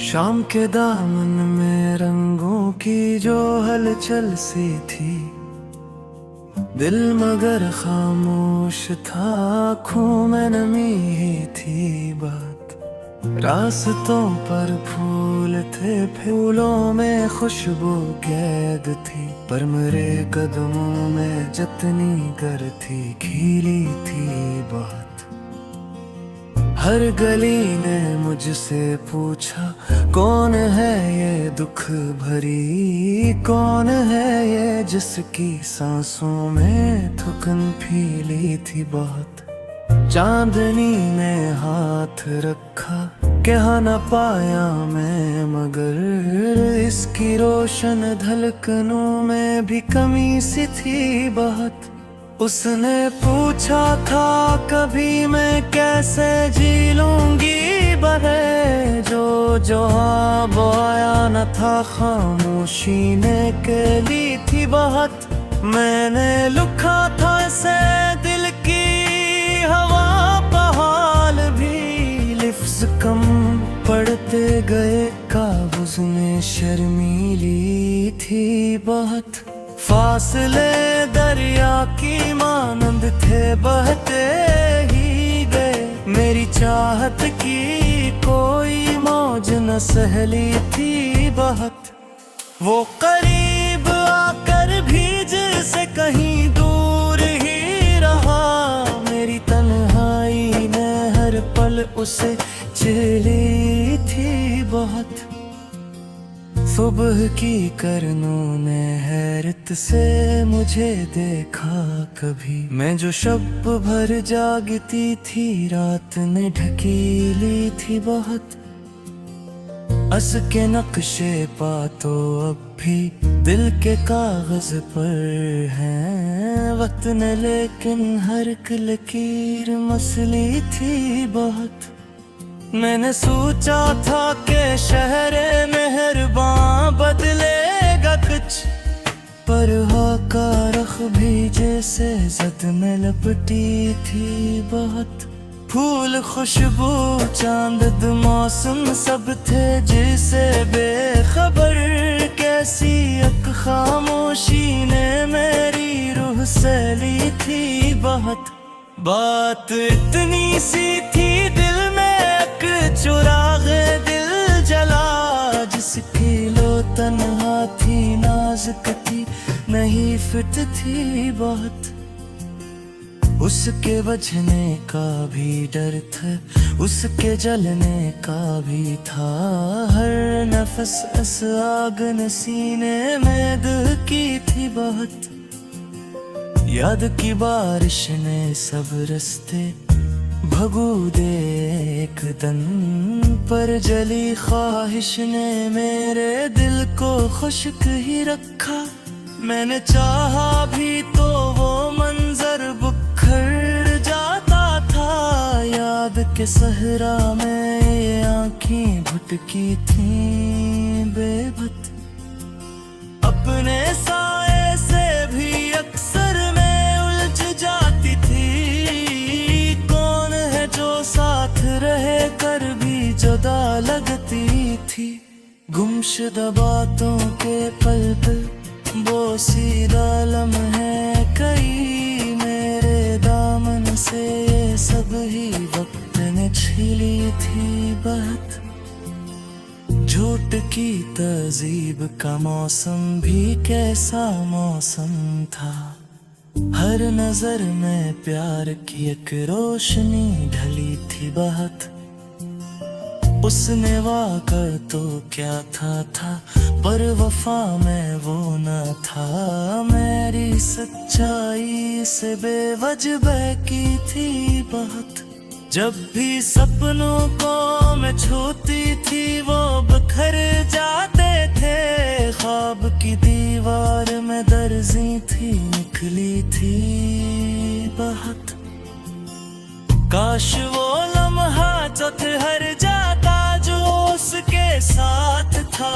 शाम के दामन में रंगों की जो हलचल सी थी, दिल मगर खामोश था, आँखों में नमी ही थी बात। रास्तों पर फूल थे, फूलों में खुशबू कैद थी, पर मेरे कदमों में जितनी गर थी, खिली थी बात। हर गली ने मुझसे पूछा, कौन है ये दुख भरी, कौन है ये जिसकी सांसों में थकन फीली थी बहुत। चांदनी ने हाथ रखा, कह न पाया मैं, मगर इसकी रोशन धड़कनों में भी कमी सी थी बहुत। उसने पूछा था कभी मैं कैसे जी लूंगी बहे, जो जवाब आया न था, खामोशी ने के ली थी बहुत। मैंने लिखा था से दिल की हवा बहाल भी, लिफ्ज़ कम पढ़ते गए, कागज में शर्मीली थी बहुत। फासले दरिया की मानंद थे, बहते ही गए, मेरी चाहत की कोई मौज न सहली थी बहुत। वो करीब आकर भी जैसे कहीं दूर ही रहा, मेरी तन्हाई ने हर पल उसे झेली थी बहुत। सुबह की करनों ने हैरत से मुझे देखा कभी, मैं जो शब भर जागती थी, रात ने ढकीली थी बहुत। अस के नक्शे पा तो अब भी दिल के कागज पर हैं वक्त ने, लेकिन हर एक लकीर मसली थी बहुत। मैंने सोचा था कि शहर मेहरबान बदलेगा कुछ, पर का रख भी जैसे जद में लपटी थी बहुत। फूल खुशबू चांद मौसम सब थे जिसे बेखबर, कैसी एक खामोशी ने मेरी रूह से ली थी बहुत। बात इतनी सी थी दिल में, चुराग दिल जला, जिसकी लो तन्हा थी, नाजुक थी, नहीं फिट थी बहुत। उसके बजने का भी डर था, उसके जलने का भी था, हर नफस अस आग न सीने में दहकी थी बहुत। याद की बारिश ने सब रास्ते भगू दे एक दम, पर जली ख्वाहिश ने मेरे दिल को खुश्क ही रखा। मैंने चाहा भी तो वो मंजर बुखर जाता था, याद के सहरा में ये आँखें भटकी थी बेबत। अपने साए से भी अक्सर मैं उलझ जाती थी, जो साथ रहे कर भी जुदा लगती थी। गुमशुदा बातों के पल पल बोसीदा लम्हे कई, मेरे दामन से ये सब ही वक्त ने छीली थी बहुत। झूठ की तहजीब का मौसम भी कैसा मौसम था, हर नजर में प्यार की एक रोशनी ढली थी बहुत। उसने वाक़ा तो क्या था, पर वफा में वो न था, मेरी सच्चाई से बेवजह की थी बहुत। जब भी सपनों को मैं छूती थी, वो बिखर जाते थे, ख्वाब की दीवार में दर्जी थी, निकली थी बहुत। काश वो लम्हा जो ठहर जाता, जो उसके साथ था,